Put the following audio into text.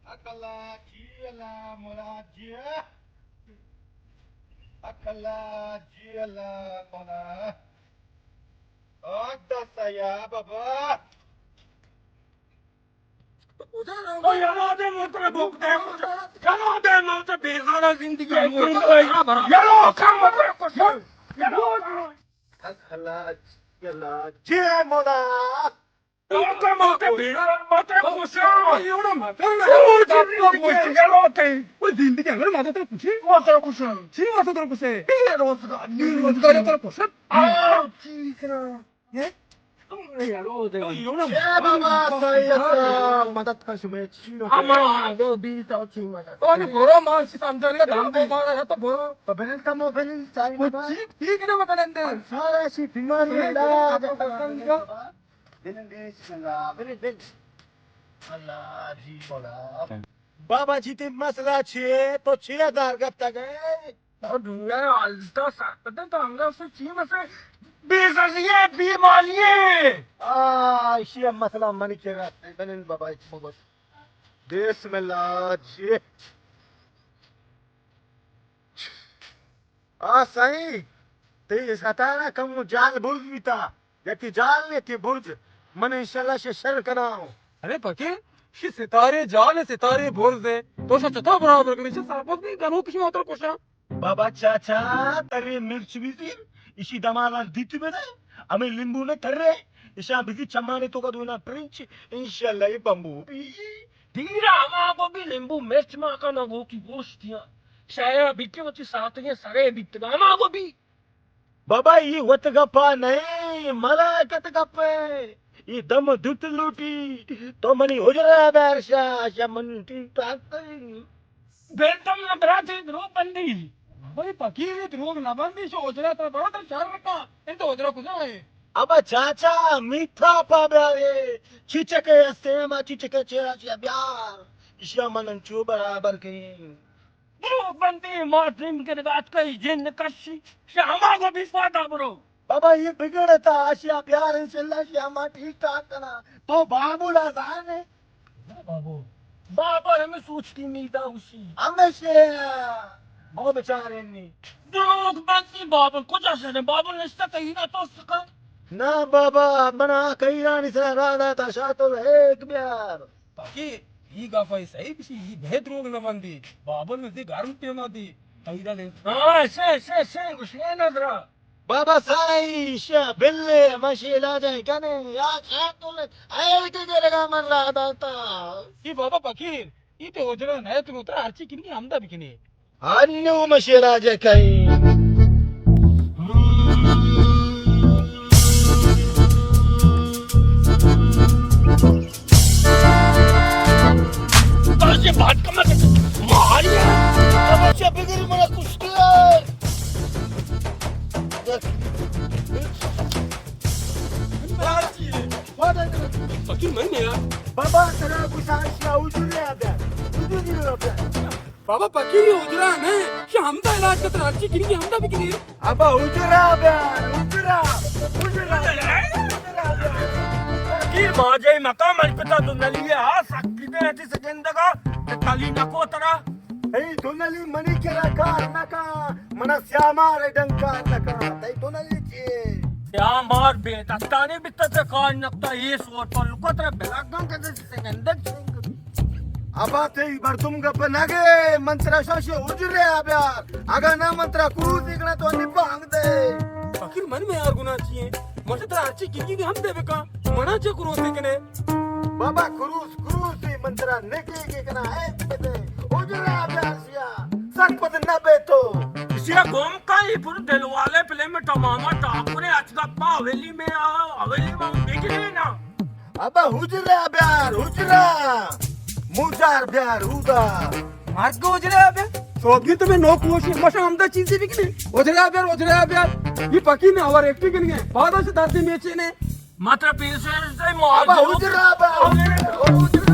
Akala jiala mola jia. Akala jiala mola. Ada saya baba. ओ यारो दे motor बोक दे यारो दे motor बेहारा जिंदगी यारो काम मत कुछ Akala jiala jia mola. यारो काम मत बेहारा मत कुछ यारो मत ओ यारो ते वो जिंदगी अगर मत तो कुछ मत कुछ जी मत तो कुछ यारो रोजगार तो कुछ आ ठीक है ये यारो दे यारो Baba saya madat ka sume chino. Ama do bi tao ching ma. Oni boro ma si samjani ka dam ko ma ya to boro. Benin kamu benin sai baba. ठीक है बता Sara si bimari la. Benin de singa benin benin. Allah ji mola. Baba जी ते मसला छे तो 6000 कब तक है और दुनिया अलता सकते तो हमने से चीज में से बेसरिये बीमारिये ये मसला मनी केगा बेनिन बाबा मोगस बिस्मिल्लाह जी सही ते सताना कम जाल बुर्ज बीता यति जाल ने के बुर्ज मन इंशाल्लाह से शर कराओ अरे पके शी सितारे जाल सितारे बोल दे तो सचता बराबर के नीचे सापत नहीं करो किसी मात्र कुछ बाबा चाचा तरी मिर्च भी इसी दमाला दीत में हमें नींबू ने कर रहे इशा बिजी चमाने तो का दोना प्रिंच इंशाल्लाह ये बम्बू भी धीरा हमारा को भी नींबू मिर्च में का ना वो की गोश्तियां शायद बिके वो साथ ये सरे बिकते हमारा को भी बाबा ये वत गप्पा नहीं मलाकत गप्पे ये दम दुत लूटी तो मनी हो जरा बैरशा शमन ठीक ठाक बेलतम ना बराते रो बंदी भाई पकीर रोग ना बंदी सोच रहा था बड़ा तो चार रखा इन तो उधर कुछ है अब चाचा मीठा पाबे चिचके सेमा चिचके चेरा चिया ब्यार इशा मनन चो बराबर के ब्रो बंदी मार्टिन के बात कही जिन कशी श्यामा को भी फाटा ब्रो बाबा ये बिगड़ता आशिया प्यार इंशाल्लाह श्यामा ठीक ठाक करना तो बाबूला जाने बाबू बाबा हमें सोचती मिलता उसी हमेशा वो बेचारे नहीं लोग बंदी बाबू कुछ ऐसे बाबू ने इसका कहीं ना तो सका ना बाबा मना कहीं ना नहीं सर राधा था शातो एक प्यार ताकि ही गाफा सही किसी ही भेद रोग न बंदी बाबू ने दी गारंटी ना दी कहीं ना ले हां से कुछ ना दरा बाबा साई शा बिल्ले मशी ला जाए कने या शातो ले आए के जरेगा मन राधा था ये बाबा फकीर ये तो उधर नहीं तो उधर आरची किनकी हमदा बिकनी अन्नू मशी राजा कहीं ये बात का मतलब मारिया अब अच्छा बिगड़ मना कुछ किया फकीर मैं नहीं यार बाबा तेरा गुसाइश उजरे आबे उजरे आबे बाबा फकीर उजरा ने कि हमदा इलाज का तरह किनकी हमदा बिकनी अब उजरा आबे उजरा फकीर माजे मका मन पता तो नलिए आ सकती है ऐसी सेकंड का खाली नको तरा ए दोनली मनी केरा का नका मन श्यामा रे डंका नका तई दोनली चे या मार बेटा ताने बित्ता से कान नकता ये सोट पर लुको तेरा बेलागम के सेकंड अब ते बरतुम गप नगे मंत्रा शोशे उजरे आबे अगर ना मंत्रा क्रूज इकना तो निभांग दे फकीर मन में यार गुना चाहिए मुझे तो अच्छी किनकी हम देवे का मना चे क्रूज देखने बाबा क्रूज मंत्रा नेके के कना है ते उजरे आबे सिया संपत न बेतो इसिया गोम का ही पुर दिल वाले प्ले में टमामा टापुरे अचगप्पा हवेली में आ हवेली में बिगड़ी ना अब हुजरे आबे हुजरा मुजार प्यार हुदा मार्ग उजरे आबे सोगी तुम्हें नो कोशी मशा हमदा चीजें बिकने उजरे आबे ये पकी में और एक्टिंग करने बाद से दादी मेचे ने मात्र पीसे से अब हुजरा आबे